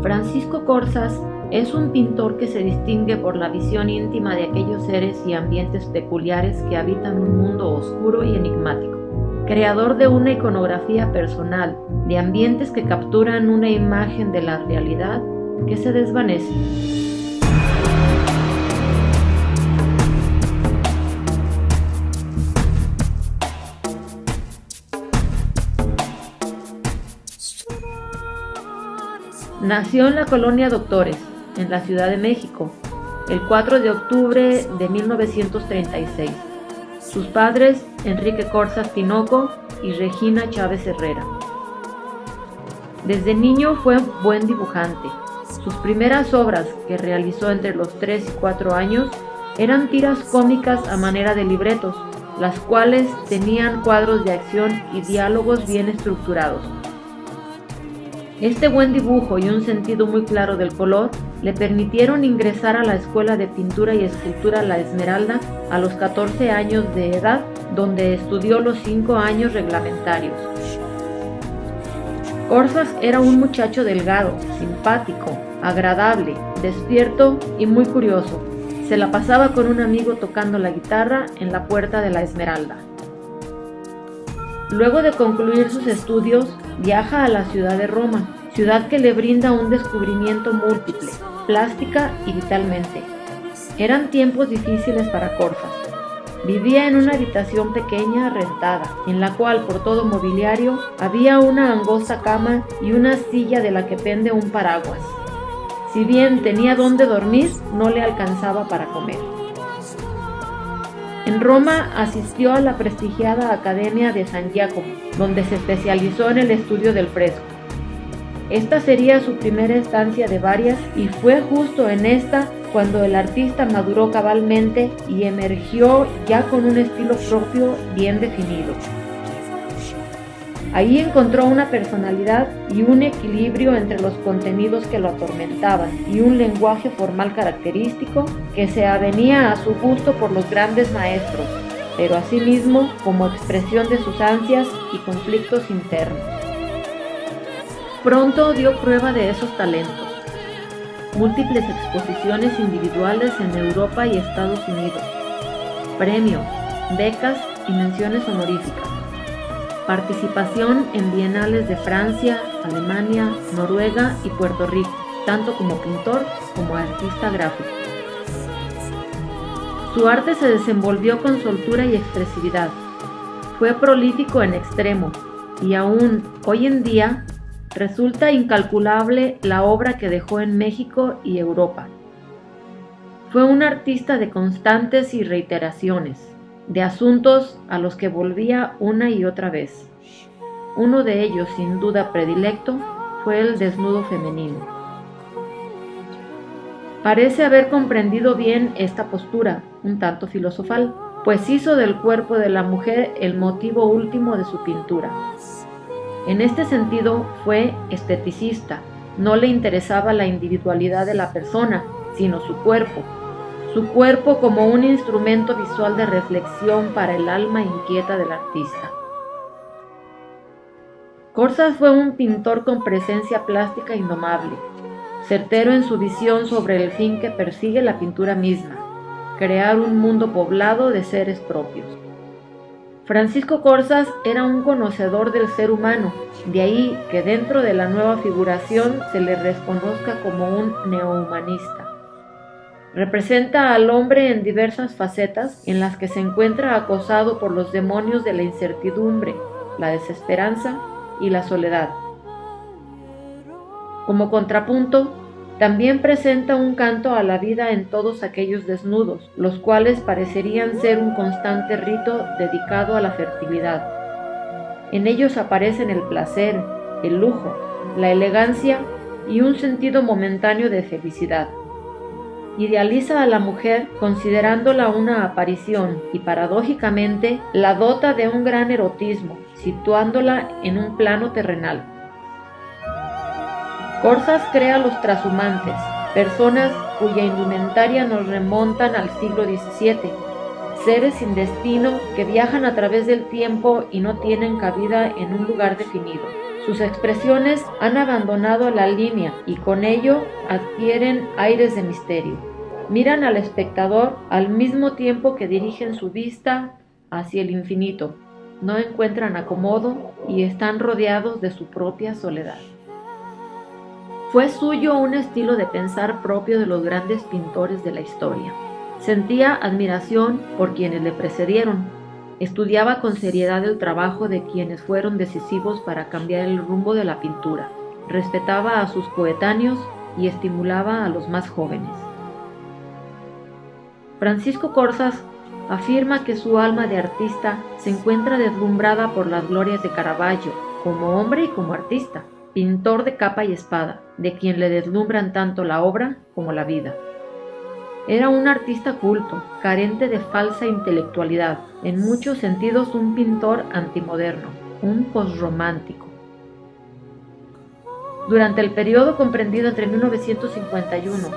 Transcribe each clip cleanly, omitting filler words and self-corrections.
Francisco Corsas es un pintor que se distingue por la visión íntima de aquellos seres y ambientes peculiares que habitan un mundo oscuro y enigmático. Creador de una iconografía personal, de ambientes que capturan una imagen de la realidad que se desvanece. Nació en la colonia Doctores, en la Ciudad de México, el 4 de octubre de 1936. Sus padres, Enrique Corsas Tinoco y Regina Chávez Herrera. Desde niño fue buen dibujante. Sus primeras obras, que realizó entre los 3 y 4 años, eran tiras cómicas a manera de libretos, las cuales tenían cuadros de acción y diálogos bien estructurados. Este buen dibujo y un sentido muy claro del color le permitieron ingresar a la Escuela de Pintura y Escultura La Esmeralda a los 14 años de edad, donde estudió los 5 años reglamentarios. Corsas era un muchacho delgado, simpático, agradable, despierto y muy curioso. Se la pasaba con un amigo tocando la guitarra en la puerta de La Esmeralda. Luego de concluir sus estudios, viaja a la ciudad de Roma, ciudad que le brinda un descubrimiento múltiple, plástica y vitalmente. Eran tiempos difíciles para Corsas. Vivía en una habitación pequeña rentada, en la cual por todo mobiliario había una angosta cama y una silla de la que pende un paraguas. Si bien tenía donde dormir, no le alcanzaba para comer. En Roma asistió a la prestigiada Academia de San Giacomo, donde se especializó en el estudio del fresco. Esta sería su primera estancia de varias y fue justo en esta cuando el artista maduró cabalmente y emergió ya con un estilo propio bien definido. Ahí encontró una personalidad y un equilibrio entre los contenidos que lo atormentaban y un lenguaje formal característico que se avenía a su gusto por los grandes maestros, pero asimismo como expresión de sus ansias y conflictos internos. Pronto dio prueba de esos talentos. Múltiples exposiciones individuales en Europa y Estados Unidos, premios, becas y menciones honoríficas. Participación en bienales de Francia, Alemania, Noruega y Puerto Rico, tanto como pintor como artista gráfico. Su arte se desenvolvió con soltura y expresividad. Fue prolífico en extremo y aún hoy en día resulta incalculable la obra que dejó en México y Europa. Fue un artista de constantes y reiteraciones, de asuntos a los que volvía una y otra vez. Uno de ellos, sin duda predilecto, fue el desnudo femenino. Parece haber comprendido bien esta postura, un tanto filosofal, pues hizo del cuerpo de la mujer el motivo último de su pintura. En este sentido fue esteticista, no le interesaba la individualidad de la persona, sino su cuerpo como un instrumento visual de reflexión para el alma inquieta del artista. Corsas fue un pintor con presencia plástica indomable, certero en su visión sobre el fin que persigue la pintura misma, crear un mundo poblado de seres propios. Francisco Corsas era un conocedor del ser humano, de ahí que dentro de la nueva figuración se le reconozca como un neohumanista. Representa al hombre en diversas facetas en las que se encuentra acosado por los demonios de la incertidumbre, la desesperanza y la soledad. Como contrapunto, también presenta un canto a la vida en todos aquellos desnudos, los cuales parecerían ser un constante rito dedicado a la fertilidad. En ellos aparecen el placer, el lujo, la elegancia y un sentido momentáneo de felicidad. Idealiza a la mujer considerándola una aparición y paradójicamente la dota de un gran erotismo, situándola en un plano terrenal. Corsas crea los trashumantes, personas cuya indumentaria nos remontan al siglo XVII, seres sin destino que viajan a través del tiempo y no tienen cabida en un lugar definido. Sus expresiones han abandonado la línea y con ello adquieren aires de misterio. Miran al espectador al mismo tiempo que dirigen su vista hacia el infinito. No encuentran acomodo y están rodeados de su propia soledad. Fue suyo un estilo de pensar propio de los grandes pintores de la historia. Sentía admiración por quienes le precedieron. Estudiaba con seriedad el trabajo de quienes fueron decisivos para cambiar el rumbo de la pintura. Respetaba a sus coetáneos y estimulaba a los más jóvenes. Francisco Corsas afirma que su alma de artista se encuentra deslumbrada por las glorias de Caravaggio, como hombre y como artista, pintor de capa y espada, de quien le deslumbran tanto la obra como la vida. Era un artista culto, carente de falsa intelectualidad, en muchos sentidos un pintor antimoderno, un posromántico. Durante el periodo comprendido entre 1951,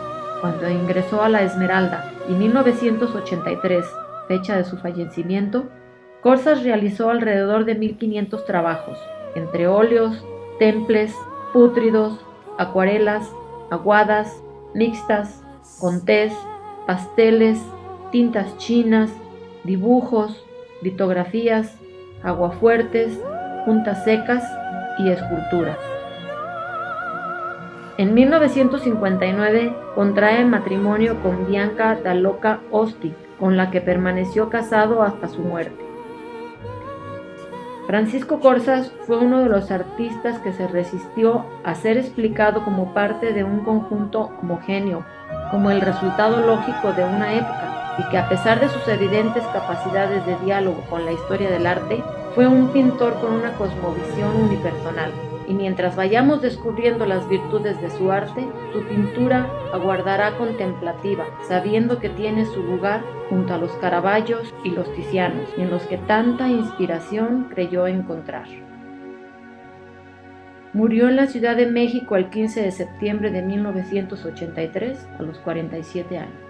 cuando ingresó a la Esmeralda, y 1983, fecha de su fallecimiento, Corsas realizó alrededor de 1500 trabajos, entre óleos, temples, pútridos, acuarelas, aguadas, mixtas, contés, pasteles, tintas chinas, dibujos, litografías, aguafuertes, puntas secas y escultura. En 1959 contrae matrimonio con Bianca Dall'Oca Osti, con la que permaneció casado hasta su muerte. Francisco Corsas fue uno de los artistas que se resistió a ser explicado como parte de un conjunto homogéneo, como el resultado lógico de una época, y que a pesar de sus evidentes capacidades de diálogo con la historia del arte, fue un pintor con una cosmovisión unipersonal. Y mientras vayamos descubriendo las virtudes de su arte, su pintura aguardará contemplativa, sabiendo que tiene su lugar junto a los Caravaggios y los Tizianos, en los que tanta inspiración creyó encontrar. Murió en la Ciudad de México el 15 de septiembre de 1983, a los 47 años.